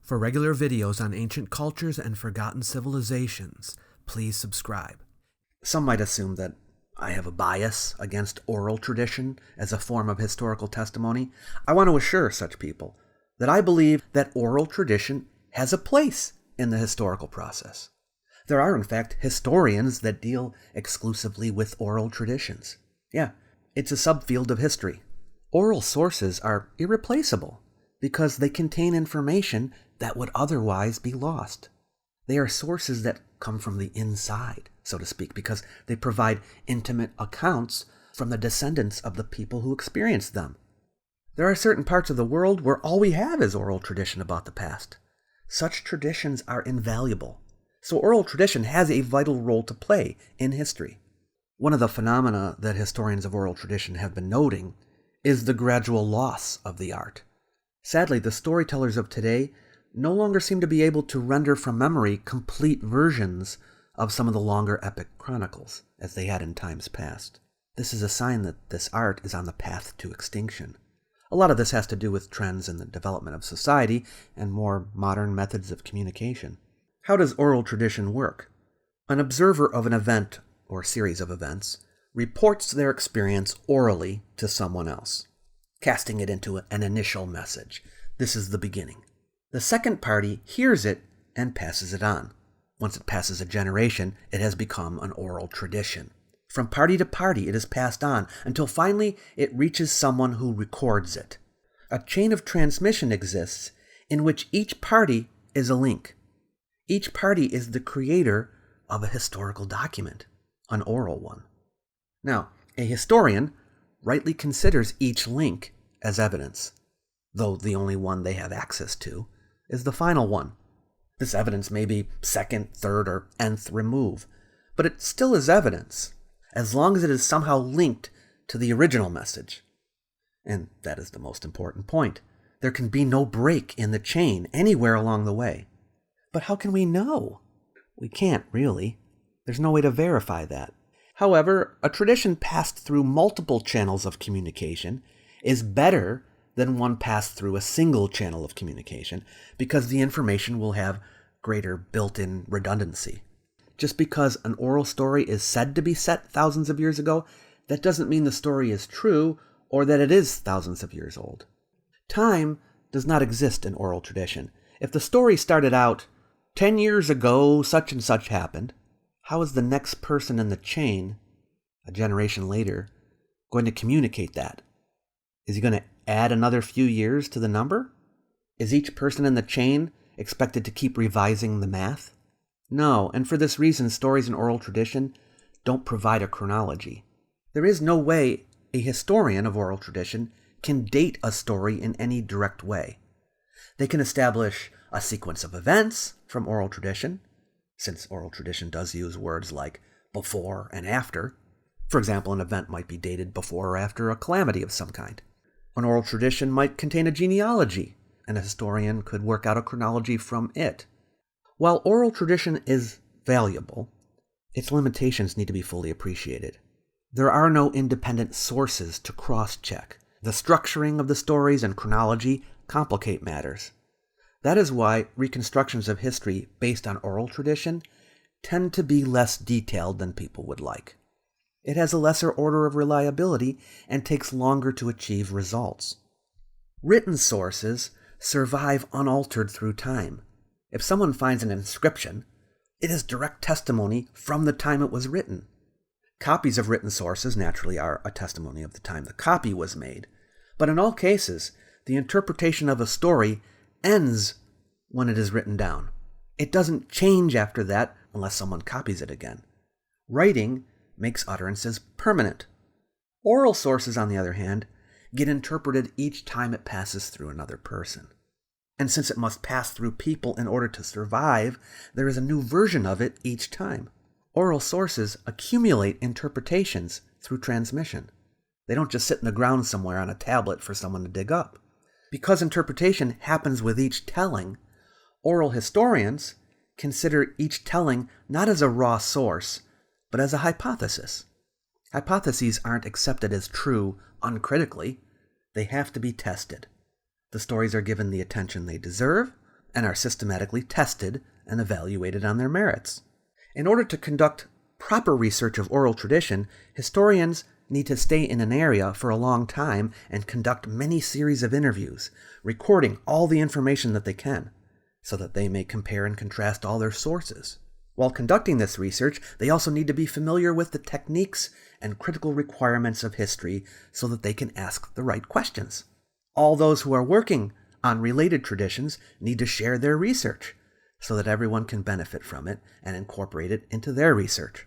For regular videos on ancient cultures and forgotten civilizations, please subscribe. Some might assume that I have a bias against oral tradition as a form of historical testimony. I want to assure such people that I believe that oral tradition has a place in the historical process. There are, in fact, historians that deal exclusively with oral traditions. Yeah, it's a subfield of history. Oral sources are irreplaceable because they contain information that would otherwise be lost. They are sources that come from the inside, so to speak, because they provide intimate accounts from the descendants of the people who experienced them. There are certain parts of the world where all we have is oral tradition about the past. Such traditions are invaluable. So oral tradition has a vital role to play in history. One of the phenomena that historians of oral tradition have been noting is the gradual loss of the art. Sadly, the storytellers of today no longer seem to be able to render from memory complete versions of some of the longer epic chronicles, as they had in times past. This is a sign that this art is on the path to extinction. A lot of this has to do with trends in the development of society and more modern methods of communication. How does oral tradition work? An observer of an event or series of events reports their experience orally to someone else, casting it into an initial message. This is the beginning. The second party hears it and passes it on. Once it passes a generation, it has become an oral tradition. From party to party, it is passed on until finally it reaches someone who records it. A chain of transmission exists in which each party is a link. Each party is the creator of a historical document, an oral one. Now, a historian rightly considers each link as evidence, though the only one they have access to is the final one. This evidence may be second, third, or nth remove, but it still is evidence, as long as it is somehow linked to the original message. And that is the most important point. There can be no break in the chain anywhere along the way. But how can we know? We can't, really. There's no way to verify that. However, a tradition passed through multiple channels of communication is better than one passed through a single channel of communication because the information will have greater built-in redundancy. Just because an oral story is said to be set thousands of years ago, that doesn't mean the story is true or that it is thousands of years old. Time does not exist in oral tradition. If the story started out 10 years ago, such and such happened, how is the next person in the chain, a generation later, going to communicate that? Is he going to add another few years to the number? Is each person in the chain expected to keep revising the math? No, and for this reason, stories in oral tradition don't provide a chronology. There is no way a historian of oral tradition can date a story in any direct way. They can establish a sequence of events from oral tradition, since oral tradition does use words like before and after. For example, an event might be dated before or after a calamity of some kind. An oral tradition might contain a genealogy, and a historian could work out a chronology from it. While oral tradition is valuable, its limitations need to be fully appreciated. There are no independent sources to cross-check. The structuring of the stories and chronology complicate matters. That is why reconstructions of history based on oral tradition tend to be less detailed than people would like. It has a lesser order of reliability and takes longer to achieve results. Written sources survive unaltered through time. If someone finds an inscription, it is direct testimony from the time it was written. Copies of written sources naturally are a testimony of the time the copy was made, but in all cases, the interpretation of a story ends when it is written down. It doesn't change after that unless someone copies it again. Writing makes utterances permanent. Oral sources, on the other hand, get interpreted each time it passes through another person. And since it must pass through people in order to survive, there is a new version of it each time. Oral sources accumulate interpretations through transmission. They don't just sit in the ground somewhere on a tablet for someone to dig up. Because interpretation happens with each telling, oral historians consider each telling not as a raw source, but as a hypothesis. Hypotheses aren't accepted as true uncritically. They have to be tested. The stories are given the attention they deserve, and are systematically tested and evaluated on their merits. In order to conduct proper research of oral tradition, historians need to stay in an area for a long time and conduct many series of interviews, recording all the information that they can, so that they may compare and contrast all their sources. While conducting this research, they also need to be familiar with the techniques and critical requirements of history so that they can ask the right questions. All those who are working on related traditions need to share their research so that everyone can benefit from it and incorporate it into their research.